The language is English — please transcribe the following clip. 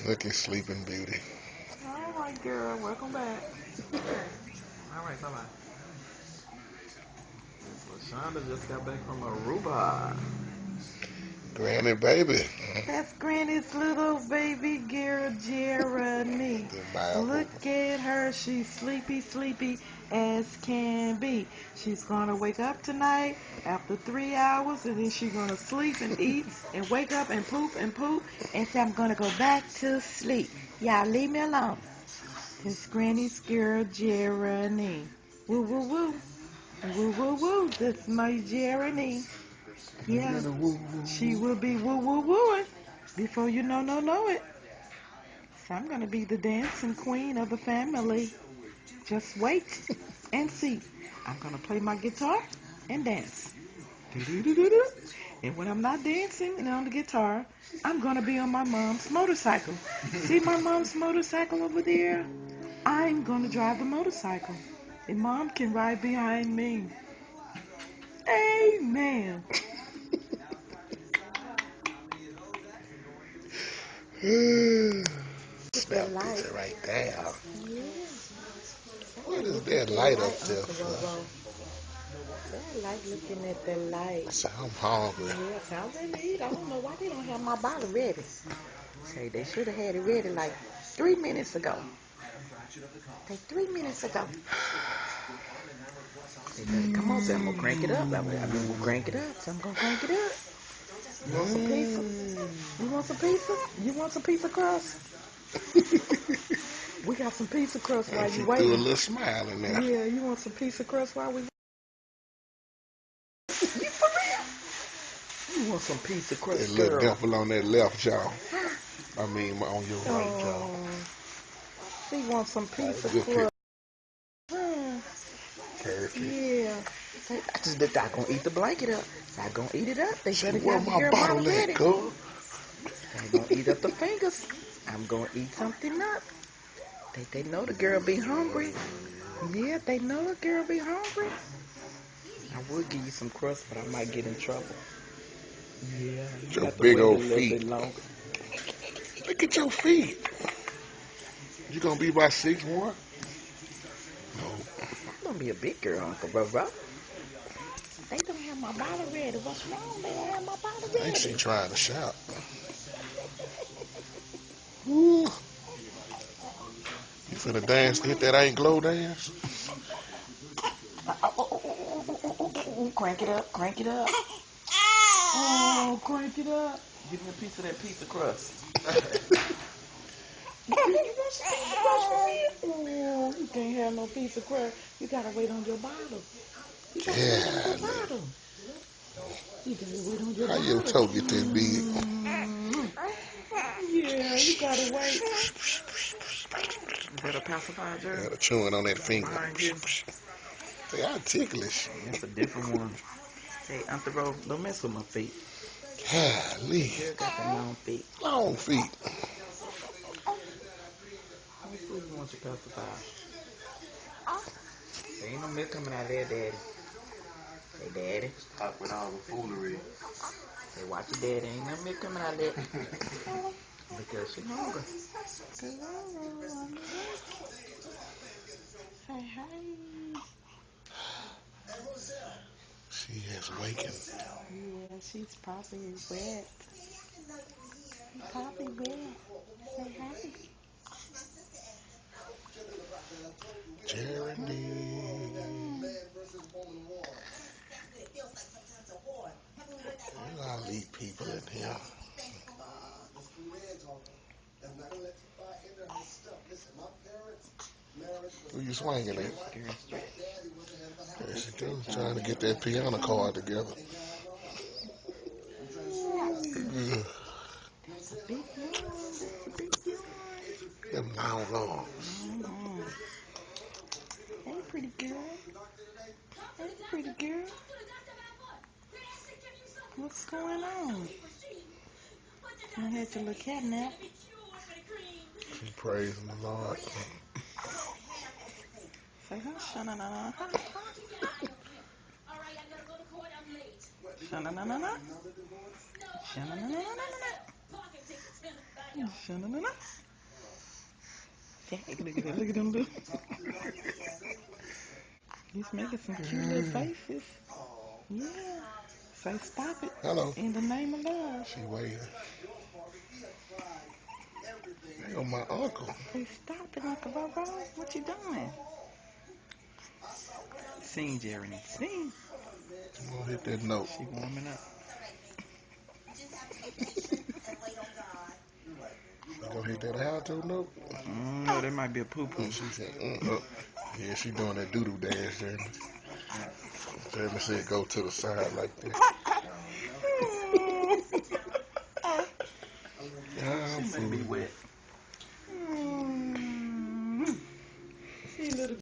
Look at Sleeping Beauty. All right, girl. Welcome back. All right, bye bye. Miss LaShonda just got back from Aruba. Granny baby. That's Granny's little baby girl, Jeremy. The Bible. Look at her. She's sleepy, sleepy as can be. She's gonna wake up tonight after 3 hours, and then she's gonna sleep and eat and wake up and poop and say, I'm gonna go back to sleep. Y'all leave me alone. It's Granny's girl, Jeremy. Woo, woo, woo. Woo, woo, woo. That's my Jeremy. Yeah, she will be woo, woo, wooing before you know it. So I'm going to be the dancing queen of the family. Just wait and see. I'm going to play my guitar and dance. Do-do-do-do-do. And when I'm not dancing and on the guitar, I'm going to be on my mom's motorcycle. See my mom's motorcycle over there? I'm going to drive the motorcycle. And mom can ride behind me. Amen. Look at That that light. picture right there. Yeah. What Somebody is look at that that light light, up there Uncle for? Robo. They like looking at the light. So I'm hungry. Yes, I'm ready to eat. I don't know why they don't have my bottle ready. Say they should have had it ready like 3 minutes ago. Like 3 minutes ago. They better come on, say I'm gonna crank it up. I'm gonna crank it up. So I'm gonna crank it up. You want some pizza? You want some pizza? You want some pizza crust? We got some pizza crust while And she you threw a waiting. little smile in there. Yeah, you want some pizza crust while we? You for real? You want some pizza That crust, little girl? dimple on that left jaw. I mean, on your right jaw. Oh, she wants some pizza Good pick. crust. Hmm. Perfect. Yeah. I just bet I gonna eat the blanket up. I gonna eat it up. They Say, better where have the my girl bottle bottle at, ready. girl? They gonna eat up the fingers. I'm gonna eat something up. They know the girl be hungry. Yeah, they know the girl be hungry. I would give you some crust, but I might get in trouble. Yeah, you Your have to big wait a old little feet. bit longer. Look at your feet. You gonna be about 6'1"? No. I'm gonna be a big girl, Uncle Roro. They don't have my bottle ready. What's wrong? They don't have my bottle I think she ready. trying to shout. Woo. You finna dance, hit that ain't glow dance? Crank it up, crank it up. Oh, crank it up. Give me a piece of that pizza crust. You want some pizza crust for real? Oh, you can't have no pizza crust. You gotta wait on your bottle. You gotta wait on your Golly. bottle. You gotta wait on your How your bottle. toe get that big? Yeah, you gotta wait. Is that a pacifier? Got a chewing on that finger. Behind you? They are ticklish. That's a different one. Hey, Aunt Rose, don't mess with my feet. Golly. Girl got them long feet. Long feet. Let's see if you want your pacifier. There ain't no milk coming out of there, Daddy. Say, Daddy. Stop with all the foolery. Say, watch your daddy. Ain't no milk coming out of there. Because she hungry. Hello. Say hi. She has wakened. Yeah, she's probably wet. Probably wet. Say hi. Jeremy. I'll leave people in here. Who you swinging at? Girl, stretch. There she goes, trying to get that piano card together. Ugh, That's a big yawn. That's a big yawn. them long arms. Mm-hmm. Hey, pretty girl. Hey, pretty girl. What's going on? You had your little cat nap. She praising the Lord. Say, huh? Sha-na-na-na. Sha-na-na-na-na. Sha-na-na-na-na-na. Sha-na-na-na. Jack, look at that. Look at them. Look. He's making some cute little faces. Yeah. Say stop it. Hello. In the name of love. She waiting. Damn, my uncle. Say stop it, Uncle Bobo. What you doing? Sing, Jeremy. Sing. I'm gonna hit that note. She warming up. She gonna hit that how-to note. No, there might be a poo-poo. She said, yeah, she doing that doo-doo dance, Jeremy. Jeremy said go to the side like that. She might be wet.